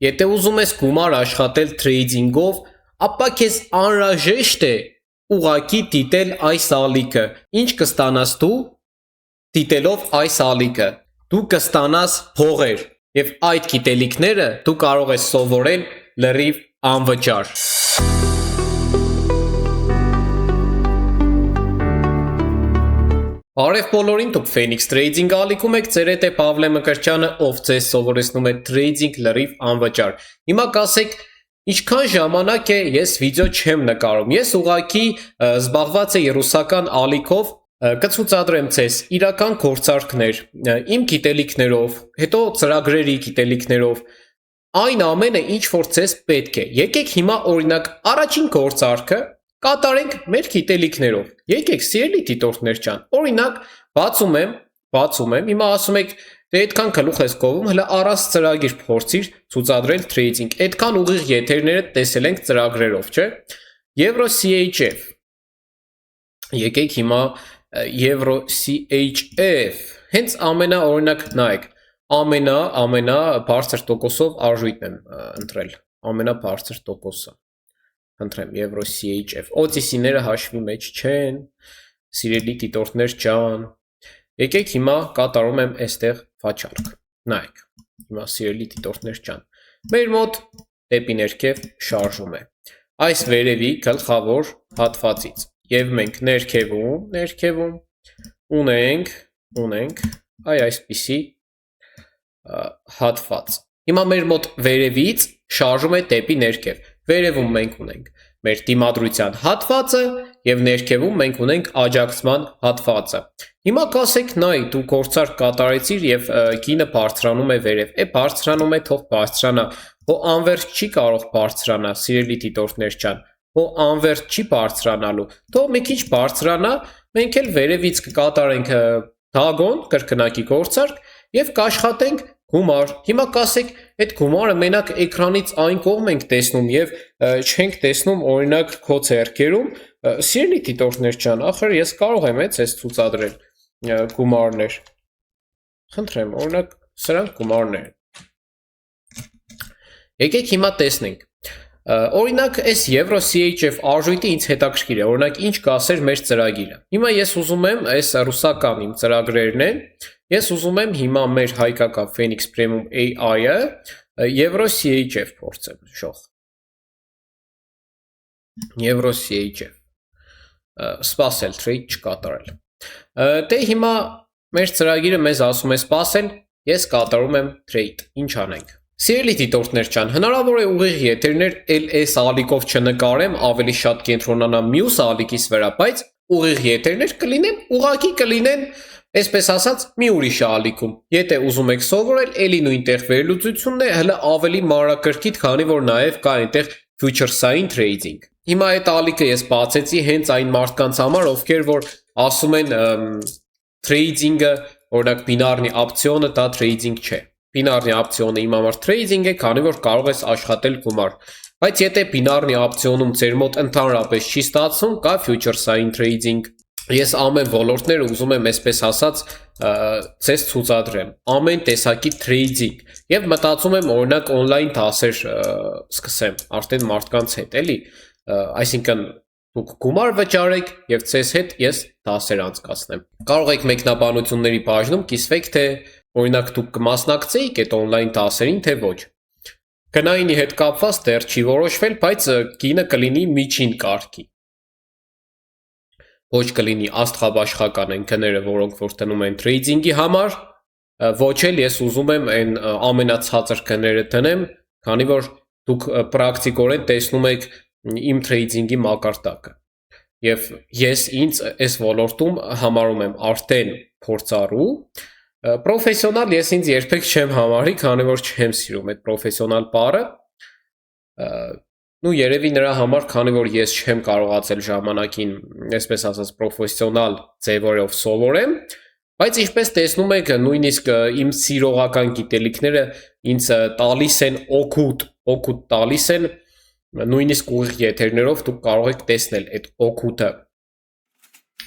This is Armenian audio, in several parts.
Եթե ուզում ես գումար աշխատել թրեյդինգով, ապա քեզ անհրաժեշտ է ուղղակի դիտել այս ալիքը։ Ինչ կստանաս դու դիտելով այս ալիքը։ Դու կստանաս փողեր, եւ այդ գիտելիքները դու կարող ես սովորել լրիվ անվճար։ Բարև բոլորին, դուք Phoenix Trading ալիքում եք, ձեր հետ է Պավլե Մկրտչյանը, ով ձեզ սովորեցնում է trading լրիվ անվճար։ Հիմա կասեք, ինչքան ժամանակ է ես վիդեո չեմ նկարում։ Ես ուղղակի զբաղված եմ ռուսական ալիքով, կցուցադրեմ ձեզ իրական գործարքներ, իմ գիտելիքներով, հետո ծրագրերի գիտելիքներով, այն ամենը, ինչ որ ձեզ պետք է։ Եկեք հիմա օրինակ առաջին գործարքը կատարենք մեր գիտելիքներով։ Եկեք սիրելի դիտորդներ ջան, օրինակ բացում եմ, հիմա ասում եք, դե այդքան գլուխ ես կովում, հələ առանց ծրագիր փորձիր ցուցադրել trading։ Այդքան ուղիղ եթերները տեսել ենք ծրագրերով, չէ՞։ Euro CHF։ Եկեք հիմա Euro CHF։ Հենց օրինակ նայեք, ամենա բարձր տոկոսով արժույթն եմ ընտրել, ամենաբարձր տոկոսը։ Ընտրեմ Euro CHF, OTC-ները հաշվի մեջ չեն, սիրելի դիտորդներ ջան, եկեք հիմա կատարում եմ այստեղ վաճառք, նայեք, հիմա սիրելի դիտորդներ ջան, մեր մոտ դեպի ներքև շարժում է, այս վերևի գլխավոր հատվածից, և մենք ներքևում ունենք այսպիսի հատված, հիմա մեր մոտ վերևից շարժում է դեպի ներքև, վերևում մենք ունենք մեր դիմադրության հատվածը և ներքևում մենք ունենք աջակցման հատվածը։ Հիմա կասեք նայ, դու գործարք կատարեցիր և գինը բարձրանում է վերև, բարձրանում է, թող բարձրանա, հո անվերջ չի կարող բարձրանա, սիրելի դիտորդներ ջան, հո անվերջ չի բարձրանալու, թող մի քիչ բարձրանա, մենք էլ վերևից կկատարենք դագոն, կրկնակի գործարք և կաշխատենք գումար, հիմա կասեք, այդ գումարը մենակ էկրանից այն կողմ ենք տեսնում և չենք տեսնում օրինակ քո ձեռքերում, սիրելի դիտորդներ ջան, ախր ես կարող եմ ձեզ ցուցադրել գումարներ, խնդրեմ, օրինակ սրանք գումարներ են, եկեք հիմա տեսնենք, օրինակ այս Euro CHF արժույթը ինձ հետաքրքիր է, օրինակ ինչ կասեր մեր ծրագիրը, հիմա ես ուզում եմ այս ռուսական իմ ծրագրերն են, ես ուզում եմ հիմա մեր հայկական Phoenix Premium AI-ը Euro CHF փորձեմ, շող, Euro CHF, սպասել, trade չկատարել, դե հիմա մեր ծրագիրը մեզ ասում է սպասել, ես կատարում եմ trade, ինչ անենք, սիրելի դիտորդներ ջան, հնարավոր է ուղիղ եթերներ այս ալիքով չնկարեմ, ավելի շատ կենտրոնանամ մյուս ալիքից վրա, բայց ուղիղ եթերներ կլինեն, ուղղակի կլինեն այսպես ասած մի ուրիշ ալիքում, եթե ուզում եք սովորել, էլի նույնտեղ վերլուծությունն է, հələ ավելի մանրակրկիտ, քանի որ նաև կա այնտեղ future-սային trading։ Հիմա այդ ալիքը ես բացեցի հենց այն մարդկանց համար, ովքեր որ ասում են trading-ը, օրինակ բինարնի option-ը դա trading չէ։ Բինարնի option-ը իմ համար trading է, քանի որ կարող ես աշխատել գումար։ Բայց եթե բինարնի option-ում ձեր մոտ ընդհանրապես չի ստացվում, կա future-սային trading։ Ես ամեն ոլորտները ուզում եմ այսպես ասած ձեզ ցուցադրեմ, ամեն տեսակի trading եւ մտածում եմ օրինակ on-line դասեր սկսեմ արդեն մարդկանց հետ, էլի, այսինքն դուք գումար վճարեք եւ ձեզ հետ ես դասեր անցկացնեմ։ Կարող եք մեկնաբանությունների բաժնում կիսվեք, թե օրինակ դուք կմասնակցեիք այդ on-line դասերին, թե ոչ։ Գնայինի հետ կապված դեռ չի որոշվել, բայց գինը կլինի միջին կարգի։ Ոչ կլինի աստղաբաշխական են գները, որոնք որ տնում են trading-ի համար, ոչ էլ ես ուզում եմ այն ամենացածր գները տնեմ, քանի որ դուք պրակտիկորեն տեսնում եք իմ trading-ի մակարդակը։ Եվ ես ինձ այս ոլորտում համարում եմ արդեն փորձառու, պրոֆեսիոնալ ես ինձ երբեք չեմ համարի, քանի որ չեմ սիրում այդ պրոֆեսիոնալ բառը, երևի նրա համար, քանի որ ես չեմ կարողացել ժամանակին, այսպես ասած, պրոֆեսիոնալ ձևերով սովորեմ, բայց ինչպես տեսնում եք, նույնիսկ իմ սիրողական գիտելիքները ինձ տալիս են օգուտ տալիս են, նույնիսկ ուղիղ եթերներով դուք կարող եք տեսնել այդ օգուտը։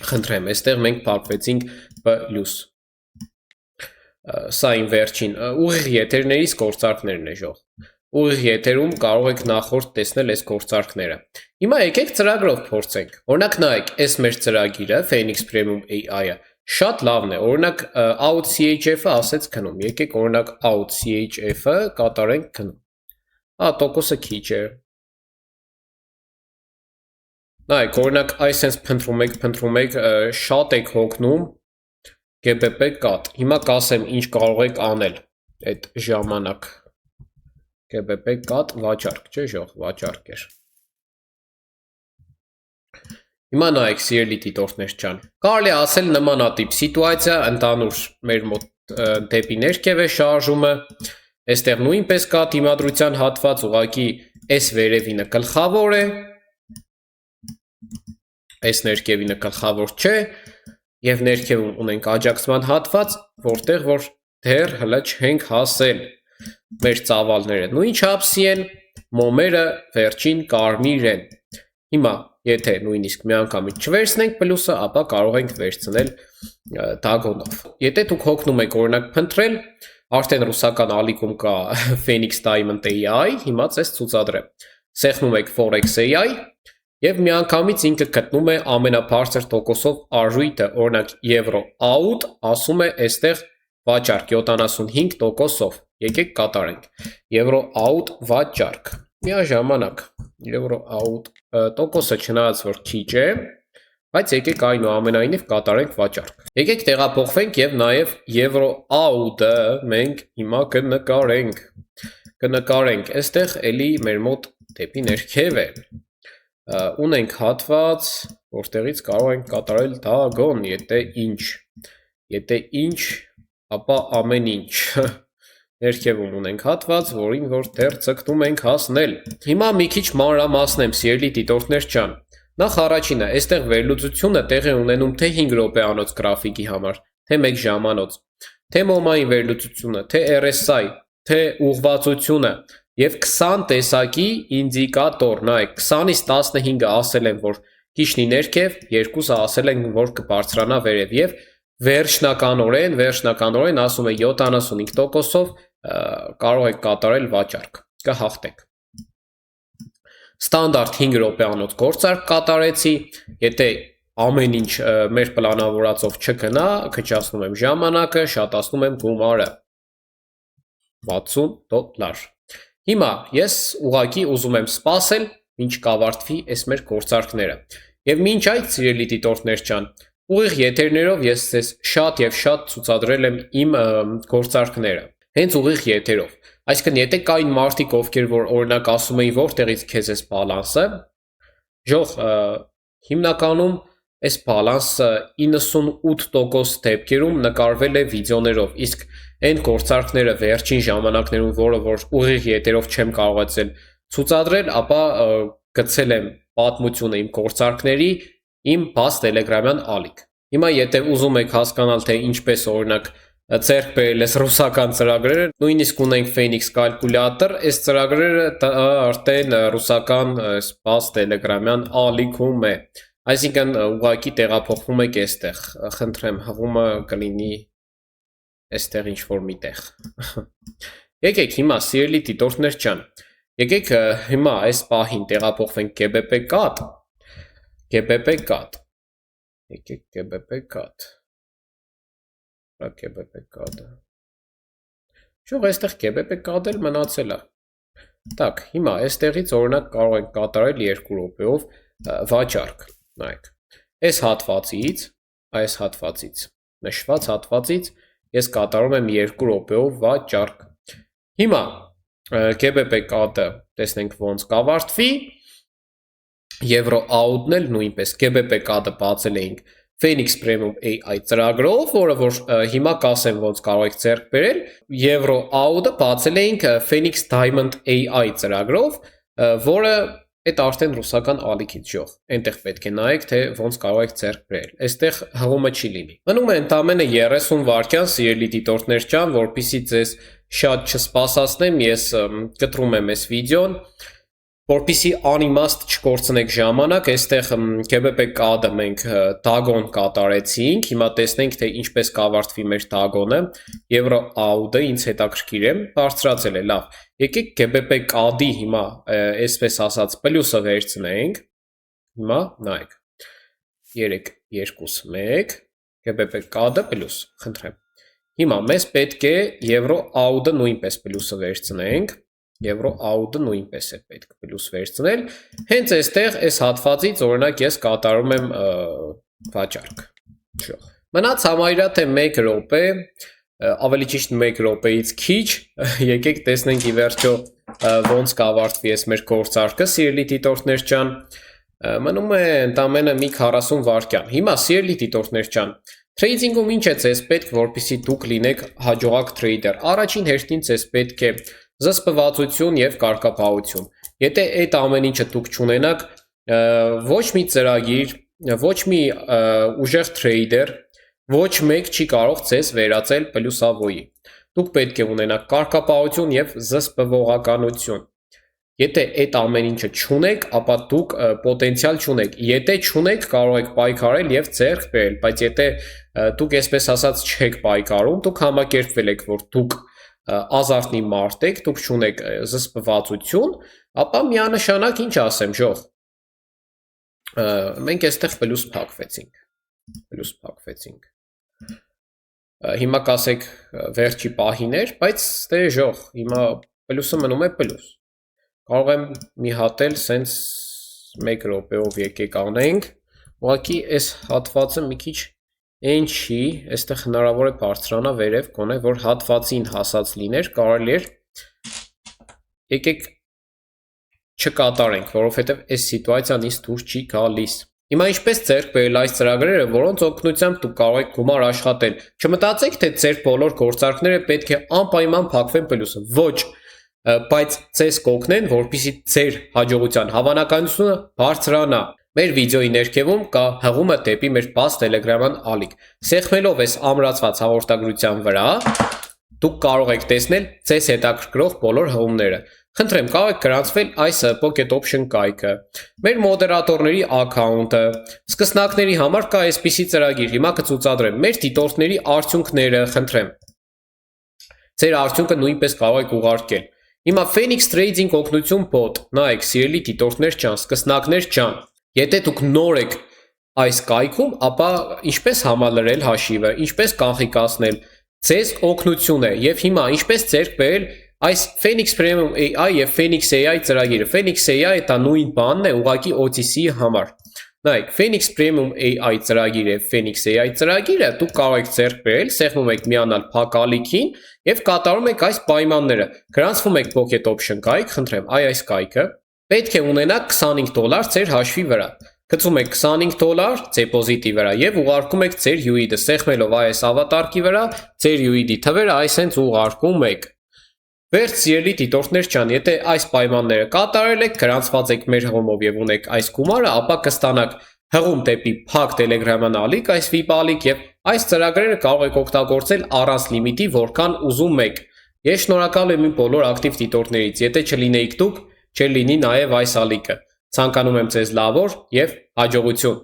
Խնդրեմ, այստեղ մենք փակվեցինք պլյուս։ Սա իմ վերջին ուղիղ եթերներից գործարքներն է ժող։ ուղիղ եթերում կարող եք նախորդ տեսնել այս գործարքները։ Հիմա եկեք ծրագրով փորձենք։ Օրինակ նայեք, այս մեր ծրագիրը Phoenix Premium AI-ը շատ լավն է։ Օրինակ out CHF-ը ասեց քնում։ Եկեք օրինակ out CHF-ը կատարենք քնում։ Տոկոսը քիչ է։ Նայեք, օրինակ այսպես փնտրում եք, շատ եք հոգնում GBP կատ։ Հիմա կասեմ ինչ կարող եք անել այդ ժամանակ։ GBP կատ վաճառք, չէ՞ ժող, վաճառք էր։ Հիմա նայեք, սիրելի դիտորդներ ջան, կարելի է ասել նմանատիպ սիտուացիա ընդանուր մեր մոտ դեպի ներքև է շարժումը, այստեղ նույնպես կա դիմադրության հատված, ուղղակի այս վերևինը գլխավոր է, այս ներքևինը գլխավոր չէ, եւ ներքևում ունենք աջակցման հատված, որտեղ որ դեռ հլը չենք հասել։ Մեր ծավալները նույն չափսի են, մոմերը վերջին կարմիր են։ Հիմա, եթե նույնիսկ միանգամից չվերցնենք պլյուսը, ապա կարող ենք վերցնել դագոնով։ Եթե դուք հոգնում եք օրինակ փնտրել, արդեն ռուսական ալիքում կա Phoenix Diamond AI, հիմա ցես ցուցադրեմ։ Սեղմում եք Forex AI եւ միանգամից ինքը գտնում է ամենաբարձր տոկոսով արժույթը, օրինակ եվրո out, ասում է այստեղ վաճառք 75%-ով։ Եկեք կատարենք։ Եվրո out վաճառք։ Միաժամանակ եվրո out տոկոսը չնայած որ քիչ է, բայց եկեք այնուամենայնիվ կատարենք վաճառք։ Եկեք տեղափոխվենք եւ նաեւ եվրո out-ը մենք հիմա կնկարենք։ Այստեղ էլի մեր մոտ դեպի ներքև է։ Ունենք հատված, որտեղից կարող ենք կատարել դագոն, եթե ինչ, ապա ամեն ինչ։ Ներքևում ունենք հատված, որին որ դեռ ցկտում ենք հասնել։ Հիմա մի քիչ մանրամասնեմ, սիրելի դիտորդներ ջան։ Նախ առաջինը, այստեղ վերլուծությունը տեղի ունենում թե 5 րոպեանոց գրաֆիկի համար, թե 1 ժամանոց, թե մոմային վերլուծությունը, թե RSI, թե ուղղվածությունը եւ 20 տեսակի ինդիկատոր, նայեք, 20-ից 15-ը ասել են, որ քիչնի ներքև, 2-ը ասել են, որ կբարձրանա վերև եւ վերջնականորեն ասում է 75%-ով կարող եք կատարել վաճառք, կհաղթեք։ Ստանդարտ 5 րոպեանոց գործարք կատարեցի, եթե ամեն ինչ մեր պլանավորածով չգնա, քչացնում եմ ժամանակը, շատացնում եմ գումարը։ $60։ Հիմա ես ուղղակի ուզում եմ սպասել, ինչ կավարտվի այս մեր գործարքները։ Եվ մինչ այդ, սիրելի դիտորդներ ջան, ուղիղ եթերներով ես ձեզ շատ եւ շատ ցուցադրել եմ իմ գործարքները, հենց ուղիղ եթերով։ Այսինքն, եթե կային մարդիկ, ովքեր որ օրինակ ասում էին, որտեղից քեզ էս բալանսը, ժող հիմնականում այս բալանսը 98% դեպքերում նկարվել է վիդեոներով, իսկ այն գործարքները վերջին ժամանակներում, որը որ ուղիղ եթերով չեմ կարողացել ցուցադրել, ապա գցել եմ պատմությունը իմ գործարքների իմ բաց տելեգրամյան ալիք։ Հիմա եթե ուզում եք հասկանալ, թե ինչպես օրինակ ձեռք բերել ես ռուսական ծրագրերը, նույնիսկ ունենք Phoenix կալկուլյատոր, այս ծրագրերը արդեն ռուսական բաց տելեգրամյան ալիքում է։ Այսինքն ուղղակի տեղափոխվում եք այստեղ, խնդրեմ, հղումը կլինի այստեղ ինչ-որ միտեղ։ Եկեք հիմա, սիրելի դիտորդներ ջան, եկեք հիմա այս պահին տեղափոխվենք GBP կատ, եկեք GBP կատ, GBP կատը, շուղ այստեղ GBP կատ էլ մնացել է, տակ, հիմա այստեղից օրինակ կարող ենք կատարել 2 րոպեով վաճառք, նայեք, այս հատվածից, նշված հատվածից ես կատարում եմ 2 րոպեով վաճառք, հիմա GBP կատը տեսնենք ոնց կավարտվի, Եվրո out-ն էլ նույնպես GBP կատը բացել էինք Phoenix Premium AI ծրագրով, որը որ հիմա կասեմ ոնց կարող եք ձեռք բերել, Եվրո out-ը բացել էինք Phoenix Diamond AI ծրագրով, որը այդ արդեն ռուսական ալիքից ժող, այնտեղ պետք է նայեք, թե ոնց կարող եք ձեռք բերել, այստեղ հղումը չի լինի։ Մնում է ընդամենը 30 վայրկյան, սիրելի դիտորդներ ջան, որպեսզի ձեզ շատ չսպասացնեմ, ես կտրում եմ այս վիդեոն, որպեսզի անիմաստ չկորցնենք ժամանակ, այստեղ KBP կադը մենք tag-on կատարեցինք, հիմա տեսնենք, թե ինչպես կավարտվի մեր tag-on-ը, Euro AUD-ը ինձ հետաքրքիր է, բարձրացել է, լավ, եկեք KBP կադի հիմա, այսպես ասած, պլյուսը վերցնենք, հիմա, նայեք, 3, 2, 1, KBP կադը պլյուս, խնդրեմ, հիմա մեզ պետք է Euro AUD-ը նույնպես պլյուսը վերցնենք, Euro AUD-ը նույնպես է պետք պլյուս վերցնել, հենց այստեղ այս հատվածից օրինակ ես կատարում եմ վաճառք, մնաց համարյա թե 1 րոպե, ավելի ճիշտ 1 րոպեից քիչ, եկեք տեսնենք ի վերջո ոնց կավարտվի այս մեր գործարքը, սիրելի դիտորդներ ջան, մնում է ընդամենը մի 40 վայրկյան, հիմա սիրելի դիտորդներ ջան, Trading-ում ինչ է ձեզ պետք, որպեսզի դուք լինեք հաջողակ trader, առաջին հերթին ձեզ պետք է զսպվածություն և կարգապահություն, եթե այդ ամեն ինչը դուք չունենաք, ոչ մի ծրագիր, ոչ մի ուժեղ trader, ոչ մեկ չի կարող ձեզ վերածել պլյուսավորի, դուք պետք է ունենաք կարգապահություն և զսպվողականություն, եթե այդ ամեն ինչը չունեք, ապա դուք պոտենցիալ չունեք, եթե չունեք կարող եք պայքարել և ձեռք բերել, բայց եթե դուք այսպես ասած չեք պայքարում, դուք համակերպվել եք, որ դուք ազարտնի մարդ եք, դուք չունեք զսպվածություն, ապա միանշանակ ինչ ասեմ, ժող, մենք այստեղ պլյուս փակվեցինք, հիմա կասեք վերջի պահիներ, բայց դե ժող, հիմա պլյուսը մնում է պլյուս, կարող եմ մի հատ էլ սենց 1 րոպեով եկեք անենք, ուղղակի այս հատվածը մի քիչ Այն չի, այստեղ հնարավոր է բարձրանա վերև կոնե, որ հատվածին հասած լիներ, կարելի էր եկեք չկատարենք, որովհետև այս սիտուացիան ինձ դուր չի գալիս։ Հիմա ինչպես ձեռք բերել այս ծրագրերը, որոնց օգնությամբ դուք կարող եք գումար աշխատել։ Չմտածեք, թե ձեր բոլոր գործարքները պետք է անպայման փակվեն պլյուսը։ Ոչ, բայց ձեզ կօգնեն, որպեսզի ձեր հաջողության հավանականությունը բարձրանա։ Մեր վիդեոյի ներքևում կա հղումը դեպի մեր բաց Telegram-ան ալիք։ Սեղմելով այս ամրացված հաղորդագրության վրա, դուք կարող եք տեսնել ձեզ հետաքրքրող բոլոր հղումները։ Խնդրեմ, կարող եք գրանցվել այս Pocket Option կայքը։ Մեր մոդերատորների ակաունտը, սկսնակների համար կա այսպիսի ծրագիր, հիմա կցուցադրեմ։ Մեր դիտորդների արդյունքները, խնդրեմ։ Ձեր արդյունքը նույնպես կարող եք ուղարկել։ Հիմա Phoenix Trading օգնություն bot, նայեք, սիրելի դիտորդներ ջան, սկսնակներ ջան, եթե դուք նոր եք այս կայքում, ապա ինչպես համալրել հաշիվը, ինչպես կանխիկացնել, ձեզ օգնություն է, և հիմա ինչպես ձեռք բերել այս Phoenix Premium AI և Phoenix AI ծրագիրը, Phoenix AI դա նույն բանն է, ուղղակի OTC-ի համար, նայեք, Phoenix Premium AI ծրագիրը և Phoenix AI ծրագիրը դուք կարող եք ձեռք բերել, սեղմում եք միանալ փակալիքին և կատարում եք այս պայմանները, գրանցվում եք Pocket Option կայք, խնդրեմ, այս կայքը, պետք է ունենաք $25 ձեր հաշվի վրա, գցում եք $25 դեպոզիտի վրա և ուղարկում եք ձեր UID-ը, սեղմելով այս ավատարկի վրա, ձեր UID թվերը այսենց ուղարկում եք։ Վերջ սիրելի դիտորդներ ջան, եթե այս պայմանները կատարել եք, գրանցված եք մեր հղումով և ունեք այս գումարը, ապա կստանաք հղում դեպի փակ Telegram-ան ալիք, այս VIP ալիք և այս ծրագրերը կարող եք օգտագործել առանց լիմիտի, որքան ուզում եք։ Ես շնորհակալ եմ իմ բոլոր ակտիվ դիտորդներից, եթե չլինեիք դուք, չէր լինի նաև այս ալիքը։ Ցանկանում եմ ձեզ լավ օր և հաջողություն։